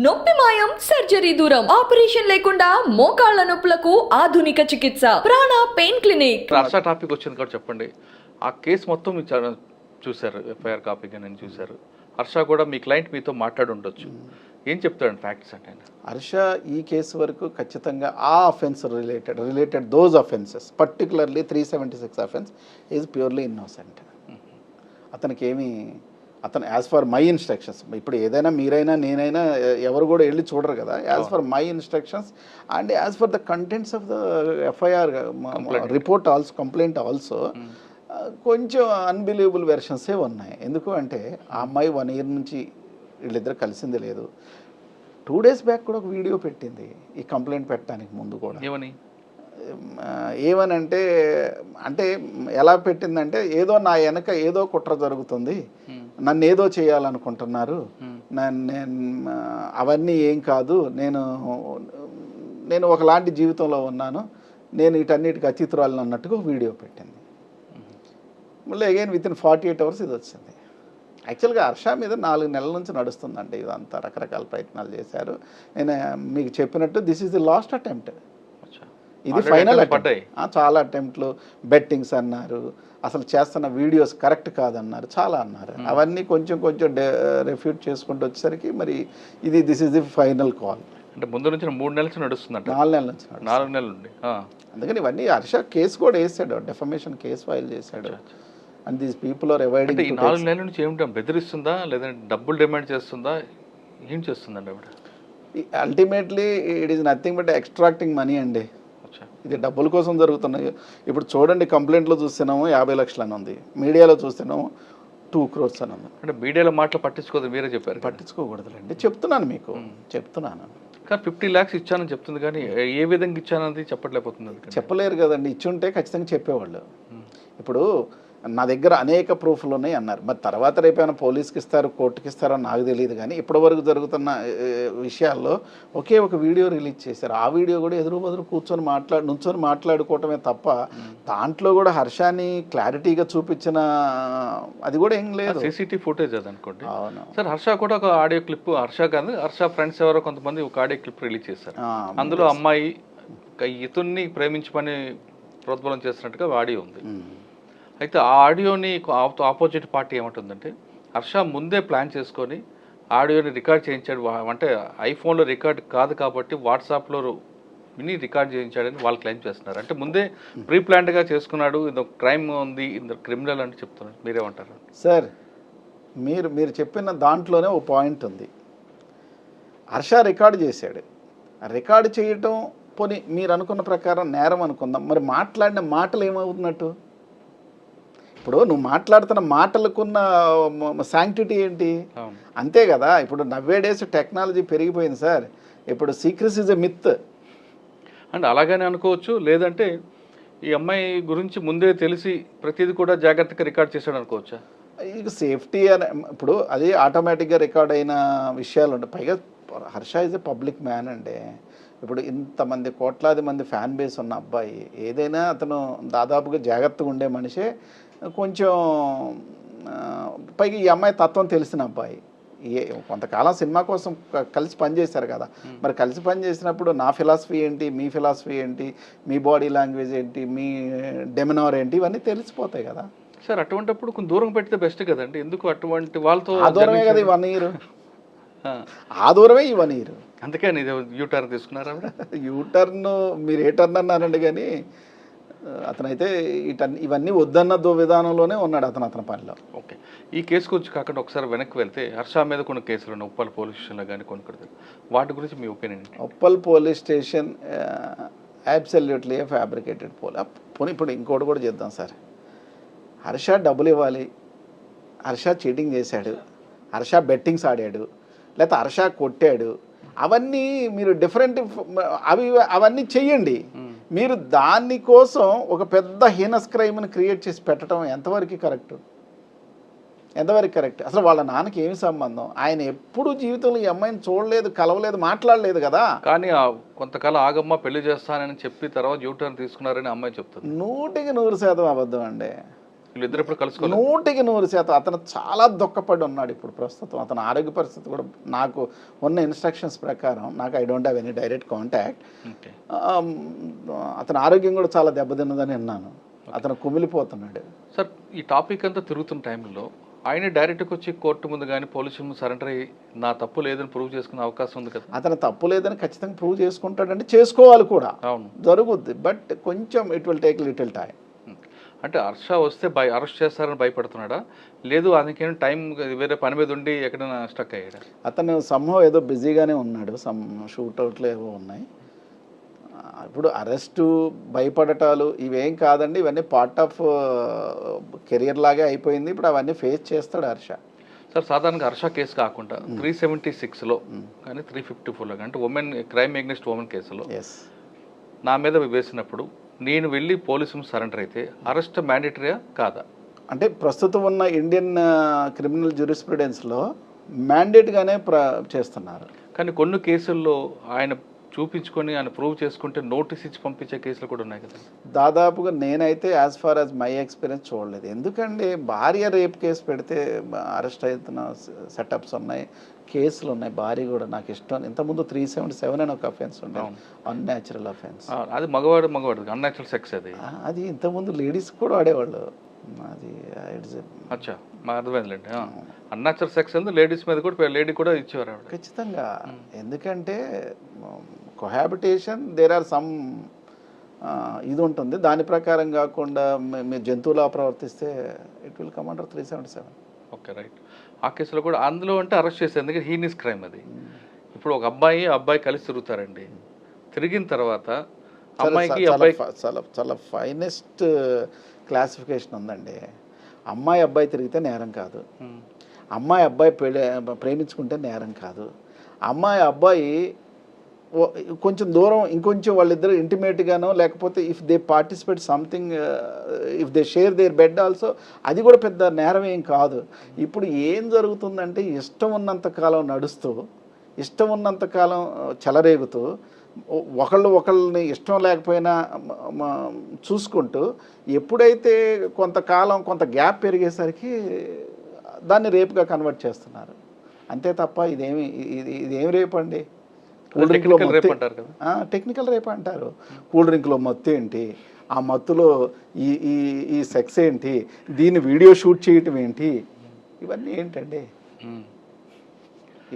నొప్పి మాయం సర్జరీ దూరం ఆపరేషన్ లేకుండా మోకాళ్ల నొప్పులకు ఆధునిక చికిత్స ప్రాణ పెయిన్ క్లినిక్. హర్ష టాపిక్ వచ్చింది కాబట్టి చెప్పండి. ఆ కేసు మొత్తం మీరు చూశారు, ఎఫ్ఐఆర్ కాపీగా నేను చూశారు. హర్ష కూడా మీ క్లయింట్ మీతో మాట్లాడి ఉండొచ్చు. ఏం చెప్తాడు ఫ్యాక్ట్స్ అంటే? హర్ష ఈ కేసు వరకు ఖచ్చితంగా ఆ offence related those offences particularly 376 offence is purely innocent. అతను యాజ్ ఫర్ మై ఇన్స్ట్రక్షన్స్, ఇప్పుడు ఏదైనా మీరైనా నేనైనా ఎవరు కూడా వెళ్ళి చూడరు కదా, as for my instructions and as for the contents of the FIR report also complaint also కొంచెం అన్బిలీవబుల్ వెర్షన్సే ఉన్నాయి. ఎందుకు అంటే ఆ అమ్మాయి 1 year నుంచి వీళ్ళిద్దరు కలిసింది లేదు. 2 days బ్యాక్ కూడా ఒక వీడియో పెట్టింది ఈ కంప్లైంట్ పెట్టడానికి ముందు కూడా. ఏమనంటే అంటే ఎలా పెట్టిందంటే ఏదో నా వెనక ఏదో కుట్ర జరుగుతుంది, నన్ను ఏదో చేయాలనుకుంటున్నారు, అవన్నీ ఏం కాదు, నేను ఒకలాంటి జీవితంలో ఉన్నాను, నేను వీటన్నిటికి అతీతురాలను అన్నట్టుగా ఒక వీడియో పెట్టింది. మళ్ళీ అగైన్ విత్ ఇన్ 48 hours ఇది వచ్చింది. యాక్చువల్గా హర్ష మీద 4 నెలల నుంచి నడుస్తుందండి ఇదంతా. రకరకాల ప్రయత్నాలు చేశారు. నేను మీకు చెప్పినట్టు this is the last attempt, ఇది ఫైనల్ అటెంప్ట్. చాలా అటెంప్ట్లు, బెట్టింగ్స్ అన్నారు, అసలు చేస్తున్న వీడియోస్ కరెక్ట్ కాదన్నారు, చాలా అన్నారు. అవన్నీ కొంచెం రెఫ్యూట్ చేసుకుంటూ వచ్చేసరికి మరి this is the final call. అంటే ముందు నుంచి 3 నెలల నుంచి నడుస్తుందంట. 4 నెలల నుంచి 4 నెలల నుండి. అందుకని ఇవన్నీ హర్ష కేసు కూడా వేసాడు, డెఫమేషన్ కేసు ఫైల్ చేశాడు. And these people are avoiding. ఈ 4 నెలల నుంచి ఏమిటో బెదిరిస్తుందా లేదంటే డబ్బులు డిమాండ్ చేస్తుందా, ఏం చేస్తుందండి ఆవిడ? Ultimately it is nothing but extracting money అండి. ఇది డబ్బుల కోసం జరుగుతున్నాయి. ఇప్పుడు చూడండి, కంప్లైంట్లో చూస్తున్నాము 50 లక్షలు అని ఉంది, మీడియాలో చూస్తున్నాము 2 crores అని ఉంది. అంటే మీడియాలో మాటలు పట్టించుకోదు, మీరే చెప్పారు. పట్టించుకోకూడదులేండి, చెప్తున్నాను మీకు, చెప్తున్నాను. కానీ 50 lakhs ఇచ్చానని చెప్తుంది, కానీ ఏ విధంగా ఇచ్చానది చెప్పట్లేకపోతుంది. చెప్పలేరు కదండి, ఇచ్చుంటే ఖచ్చితంగా చెప్పేవాళ్ళు. ఇప్పుడు నా దగ్గర అనేక ప్రూఫ్లు ఉన్నాయి అన్నారు, మరి తర్వాత రేపు ఏమైనా పోలీస్కి ఇస్తారు, కోర్టుకి ఇస్తారో నాకు తెలియదు. కానీ ఇప్పటివరకు జరుగుతున్న విషయాల్లో ఒకే ఒక వీడియో రిలీజ్ చేశారు. ఆ వీడియో కూడా ఎదురు బదురు నుంచొని మాట్లాడుకోవటమే తప్ప దాంట్లో కూడా హర్షాని క్లారిటీగా చూపించిన అది కూడా ఏం లేదు. సీసీటీవీ ఫుటేజ్ అది అనుకోండి. అవును సార్, హర్ష కూడా ఒక ఆడియో క్లిప్, హర్ష కాదు హర్ష ఫ్రెండ్స్ ఎవరో కొంతమంది ఒక ఆడియో క్లిప్ రిలీజ్ చేశారు. అందులో అమ్మాయి ఇతన్ని ప్రేమించమని ప్రోద్బలం చేస్తున్నట్టుగా ఆడియో ఉంది. అయితే ఆ ఆడియోని ఆపోజిట్ పార్టీ ఏమంటుందంటే, హర్ష ముందే ప్లాన్ చేసుకొని ఆడియోని రికార్డ్ చేయించాడు, అంటే ఐఫోన్లో రికార్డ్ కాదు కాబట్టి వాట్సాప్లో విని రికార్డ్ చేయించాడని వాళ్ళు క్లెయిమ్ చేస్తున్నారు. అంటే ముందే ప్రీ ప్లాన్డ్గా చేసుకున్నాడు, ఇది క్రైమ్ ఉంది, ఇది క్రిమినల్ అని చెప్తున్నారు. మీరేమంటారు సార్? మీరు చెప్పిన దాంట్లోనే ఒక పాయింట్ ఉంది. హర్ష రికార్డు చేశాడు, రికార్డు చేయటం పోనీ మీరు అనుకున్న ప్రకారం నేరం అనుకుందాం, మరి మాట్లాడిన మాటలు ఏమవుతున్నట్టు? ఇప్పుడు నువ్వు మాట్లాడుతున్న మాటలకున్న శాంక్టిటీ ఏంటి? అంతే కదా. ఇప్పుడు నవ్వే డేస్ టెక్నాలజీ పెరిగిపోయింది సార్. ఇప్పుడు సీక్రెసీ ఇస్ ఎ మిత్ అంటే అలాగనే అనుకోవచ్చు. లేదంటే ఈ అమ్మాయి గురించి ముందే తెలిసి ప్రతిదీ కూడా జాగ్రత్తగా రికార్డ్ చేశాడు అనుకోవచ్చా? ఇక సేఫ్టీ అని ఇప్పుడు అది ఆటోమేటిక్గా రికార్డ్ అయిన విషయాలు ఉంటాయి. పైగా Harsha is a public man అండి. ఇప్పుడు ఇంతమంది కోట్లాది మంది ఫ్యాన్ బేస్ ఉన్న అబ్బాయి, ఏదైనా అతను దాదాపుగా జాగ్రత్తగా ఉండే మనిషే. కొంచెం పైగా ఈ అమ్మాయి తత్వం తెలిసిన అబ్బాయి, కొంతకాలం సినిమా కోసం కలిసి పనిచేశారు కదా. మరి కలిసి పనిచేసినప్పుడు నా ఫిలాసఫీ ఏంటి, మీ ఫిలాసఫీ ఏంటి, మీ బాడీ లాంగ్వేజ్ ఏంటి, మీ డెమినార్ ఏంటి, ఇవన్నీ తెలిసిపోతాయి కదా సార్. అటువంటిప్పుడు కొంచెం దూరం పెడితే బెస్ట్ కదండి. ఎందుకు అటువంటి వాళ్ళతో? ఆ దూరమే కదా ఈ 1 year, ఆ దూరమే ఈ 1 year. అందుకని యూటర్న్ తీసుకున్నారా? యూటర్న్ మీరు ఏ టర్న్ అన్నారండి, కానీ అతనైతే ఇవన్నీ వద్దన్న విధానంలోనే ఉన్నాడు అతని పనిలో. ఓకే, ఈ కేసు గురించి కాకుండా ఒకసారి వెనక్కి వెళ్తే హర్ష మీద కొన్ని కేసులు ఉన్నాయి, ఉప్పల్ పోలీస్ స్టేషన్లో కానీ కొన్ని, వాటి గురించి మీ ఒపీనియన్ ఏంటి? Uppal police station absolutely fabricated పోనీ. ఇప్పుడు ఇంకోటి కూడా చేద్దాం సార్. హర్ష డబ్బులు ఇవ్వాలి, హర్ష చీటింగ్ చేశాడు, హర్ష బెట్టింగ్స్ ఆడాడు, లేకపోతే హర్ష కొట్టాడు, అవన్నీ మీరు డిఫరెంట్ అవన్నీ చెయ్యండి. మీరు దానికోసం ఒక పెద్ద హీనస్ క్రైమ్ని క్రియేట్ చేసి పెట్టడం ఎంతవరకు కరెక్ట్? అసలు వాళ్ళ నాన్నకి ఏమి సంబంధం? ఆయన ఎప్పుడు జీవితంలో ఈ అమ్మాయిని చూడలేదు, కలవలేదు, మాట్లాడలేదు కదా. కానీ కొంతకాలం ఆగమ్మ పెళ్లి చేస్తానని చెప్పి తర్వాత యూటర్న్ తీసుకున్నారని అమ్మాయి చెప్తుంది. 100% అబద్ధం అండి. వీళ్ళిద్దరు ఇప్పుడు కలుసుకోలేదు. 100% అతను చాలా దుఃఖపడి ఉన్నాడు ఇప్పుడు ప్రస్తుతం. అతని ఆరోగ్య పరిస్థితి కూడా నాకు ఉన్న ఇన్స్ట్రక్షన్స్ ప్రకారం, నాకు I don't have any direct contact, అతని ఆరోగ్యం కూడా చాలా దెబ్బతిన్నదని విన్నాను. అతను కుమిలిపోతున్నాడు. సార్ ఈ టాపిక్ అంతా తిరుగుతున్న టైంలో ఆయన డైరెక్ట్గా వచ్చి కోర్టు ముందు కానీ పోలీసు ముందు సరెండర్ అయ్యి నా తప్పు లేదని ప్రూవ్ చేసుకునే అవకాశం ఉంది కదా? అతను తప్పు లేదని ఖచ్చితంగా ప్రూవ్ చేసుకుంటాడంటే చేసుకోవాలి కూడా, అవును జరుగుద్ది. బట్ కొంచెం it will take little time. అంటే హర్ష వస్తే అరెస్ట్ చేస్తారని భయపడుతున్నాడా, లేదు అందుకేం టైం వేరే పని మీద ఉండి ఎక్కడైనా స్టక్ అయ్యాడా? అతను సంభవం ఏదో బిజీగానే ఉన్నాడు, సమ్ షూట్అవుట్లు ఏవో ఉన్నాయి. ఇప్పుడు అరెస్టు, భయపడటాలు ఇవేం కాదండి, ఇవన్నీ పార్ట్ ఆఫ్ కెరియర్ లాగే అయిపోయింది. ఇప్పుడు అవన్నీ ఫేస్ చేస్తాడు హర్ష. సార్ సాధారణంగా హర్ష కేసు కాకుండా 376లో కానీ 354లో అంటే ఉమెన్ క్రైమ్ ఎగ్నెస్ట్ ఉమెన్ కేసులో నా మీద వేసినప్పుడు నేను వెళ్ళి పోలీసు సరెండర్ అయితే అరెస్ట్ మ్యాండేటరీయా కాదా? అంటే ప్రస్తుతం ఉన్న ఇండియన్ క్రిమినల్ జ్యూరిస్ప్రుడెన్స్లో మ్యాండేట్గానే చేస్తున్నారు. కానీ కొన్ని కేసుల్లో ఆయన చూపించుకొని ఆయన ప్రూవ్ చేసుకుంటే నోటీస్ ఇచ్చి పంపించే కేసులు కూడా ఉన్నాయి కదా? దాదాపుగా నేనైతే as far as my experience చూడలేదు. ఎందుకంటే భార్య రేప్ కేసు పెడితే అరెస్ట్ అవుతున్న సెటప్స్ ఉన్నాయి, కేసులు ఉన్నాయి. భార్య కూడా నాకు ఇష్టం. ఇంతకుముందు 377 అని ఒక అఫెన్స్ ఉండే, అన్యాచురల్ అఫెన్స్. అది మగవాడు అన్యాచురల్ సెక్స్. అది ఇంతకుముందు లేడీస్ కూడా ఆడేవాళ్ళు. అది అచ్చా మాకు అర్థమైందిలేండి. అన్యాచురల్ సెక్స్ అంటే లేడీస్ మీద కూడా లేడీ కూడా ఇచ్చేవారు ఖచ్చితంగా. ఎందుకంటే కొహాబిటేషన్ దేర్ ఆర్ సమ్ ఇది ఉంటుంది, దాని ప్రకారం కాకుండా మీరు జంతువులా ప్రవర్తిస్తే it will come under 377. Okay right. ఆ కేసులో కూడా అందులో అంటే అరెస్ట్ చేసేది, ఎందుకంటే హీనియస్ క్రైమ్ అది. ఇప్పుడు ఒక అబ్బాయి కలిసి తిరుగుతారండి, తిరిగిన తర్వాత అమ్మాయికి చాలా ఫైనెస్ట్ క్లాసిఫికేషన్ ఉందండి. అబ్బాయి తిరిగితే నేరం కాదు, అబ్బాయి ప్రేమించుకుంటే నేరం కాదు, అబ్బాయి కొంచెం దూరం ఇంకొంచెం వాళ్ళిద్దరు ఇంటిమేట్గానో లేకపోతే if they participate something, if they share their bed also, అది కూడా పెద్ద నేరం ఏం కాదు. ఇప్పుడు ఏం జరుగుతుందంటే ఇష్టం ఉన్నంతకాలం నడుస్తూ, ఇష్టం ఉన్నంతకాలం చెలరేగుతూ, ఒకళ్ళని ఇష్టం లేకపోయినా చూసుకుంటూ, ఎప్పుడైతే కొంతకాలం కొంత గ్యాప్ పెరిగేసరికి దాన్ని రేపుగా కన్వర్ట్ చేస్తున్నారు. అంతే తప్ప ఇదేమి రేపు అండి? టెక్నికల్ రేప్ అంటారు. కూల్ డ్రింక్లో మత్తు ఏంటి, ఆ మత్తులో ఈ సెక్స్ ఏంటి, దీన్ని వీడియో షూట్ చేయటం ఏంటి, ఇవన్నీ ఏంటండి?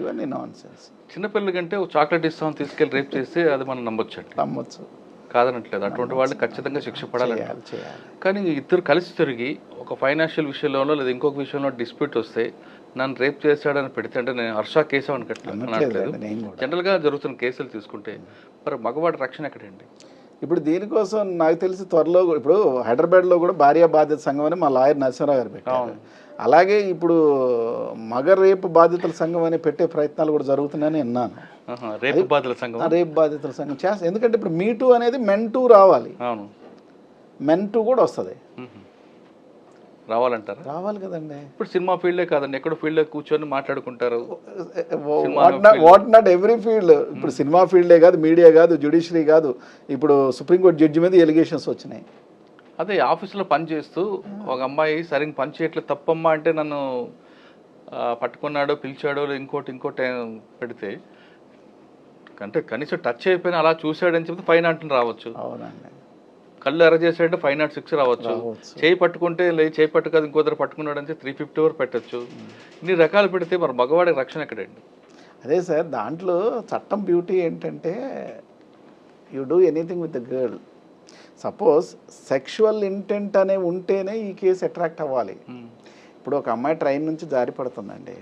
ఇవన్నీ నాన్ సెన్స్. చిన్నపిల్లల కంటే చాక్లెట్ ఇస్తాం తీసుకెళ్ళి రేప్ చేస్తే అది మనం నమ్మొచ్చు, కాదనట్లేదు. అటువంటి వాళ్ళు ఖచ్చితంగా శిక్ష పడాలి. కానీ ఇద్దరు కలిసి తిరిగి ఒక ఫైనాన్షియల్ విషయంలోనో లేదా ఇంకొక విషయంలో డిస్ప్యూట్ వస్తే నన్ను రేప్ చేశాడని పెడితే, అంటే నేను హర్ష కేసు అనట్లేదు, జనరల్గా జరుగుతున్న కేసులు తీసుకుంటే మరి మగవాడి రక్షణ ఎక్కడండి? ఇప్పుడు దీనికోసం నాకు తెలిసి త్వరలో ఇప్పుడు హైదరాబాద్లో కూడా భార్య బాధ్యత సంఘం అని మా లాయర్ నరసింహరావు గారు పెట్టారు. అలాగే ఇప్పుడు మగ రేపు బాధితుల సంఘం అని పెట్టే ప్రయత్నాలు కూడా జరుగుతున్నాయని విన్నాను. రేపు బాధితుల సంఘం చేస్తా. ఎందుకంటే ఇప్పుడు మీ టూ అనేది మెన్ టూ రావాలి, మెన్ టూ కూడా వస్తుంది. రావాలంటారా? రావాలి కదండి. ఇప్పుడు సినిమా ఫీల్డే కాదండి, ఎక్కడో ఫీల్డ్ కూర్చొని మాట్లాడుకుంటారు. What not every field. ఇప్పుడు సినిమా ఫీల్డే కాదు, మీడియా కాదు, జ్యుడిషియరీ కాదు, ఇప్పుడు సుప్రీంకోర్టు జడ్జి మీద ఎలిగేషన్స్ వచ్చినాయి. అదే ఆఫీసులో పని చేస్తూ ఒక అమ్మాయి సరిగ్గా పని చేయట్లేదు తప్పమ్మా అంటే నన్ను పట్టుకున్నాడో పిలిచాడో ఇంకోటి పెడితే, అంటే కనీసం టచ్ అయిపోయినా అలా చూశాడని చెప్తే 5 నాట్ రావచ్చు. అవునండి. కళ్ళు ఎర్ర చేసాడంటే 5 నాట్ 6 రావచ్చు. చేయి పట్టుకుంటే చేయి పట్టు కాదు ఇంకోదరు పట్టుకున్నాడు అంటే 350 వరకు పెట్టచ్చు. ఇన్ని రకాలు పెడితే మరి మగవాడికి రక్షణ ఎక్కడండి? అదే సార్, దాంట్లో చట్టం బ్యూటీ ఏంటంటే you do anything with the girl. Suppose sexual intent అనే ఉంటేనే ఈ కేసు అట్రాక్ట్ అవ్వాలి. ఇప్పుడు ఒక అమ్మాయి ట్రైన్ నుంచి జారి పడుతుందండి,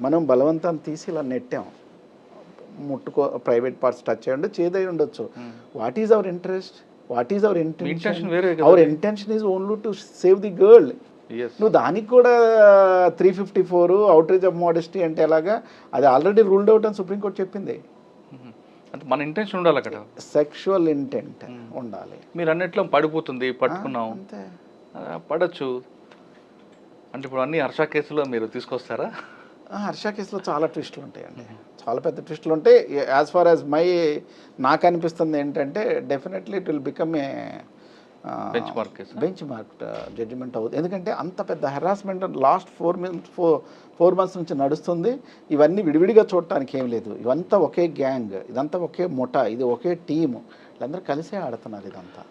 మనం బలవంతాన్ని తీసి ఇలా నెట్టాం, ప్రైవేట్ పార్ట్స్ టచ్ అయ్యి చేదై ఉండొచ్చు. What is our interest? What is our intention? Our intention is only to save the girl. నువ్వు దానికి కూడా 354 అవుట్రీచ్ ఆఫ్ మోడెస్టీ అంటే ఎలాగా? అది ఆల్రెడీ రూల్డ్ అవుట్ అని సుప్రీంకోర్టు చెప్పింది. అంటే మన ఇంటెన్షన్ ఉండాలి అక్కడ, సెక్షువల్ ఇంటెంట్ ఉండాలి. మీరు అన్నిట్లో పడిపోతుంది పట్టుకున్నాం పడచ్చు అంటే ఇప్పుడు అన్ని హర్ష కేసులో మీరు తీసుకొస్తారా? హర్ష కేసులో చాలా ట్విస్టులు ఉంటాయండి, చాలా పెద్ద ట్విస్టులు ఉంటాయి. యాజ్ ఫార్ యాజ్ నాకు అనిపిస్తుంది ఏంటంటే definitely it will become a benchmark case benchmark judgement అవుతుంది. ఎందుకంటే అంత పెద్ద హెరాస్మెంట్ లాస్ట్ 4 months నుంచి నడుస్తుంది. ఇవన్నీ విడివిడిగా చూడటానికి ఏం లేదు, ఇవంతా ఒకే గ్యాంగ్, ఇదంతా ఒకే ముఠా, ఇది ఒకే టీము, వీళ్ళందరూ కలిసే ఆడుతున్నారు ఇదంతా.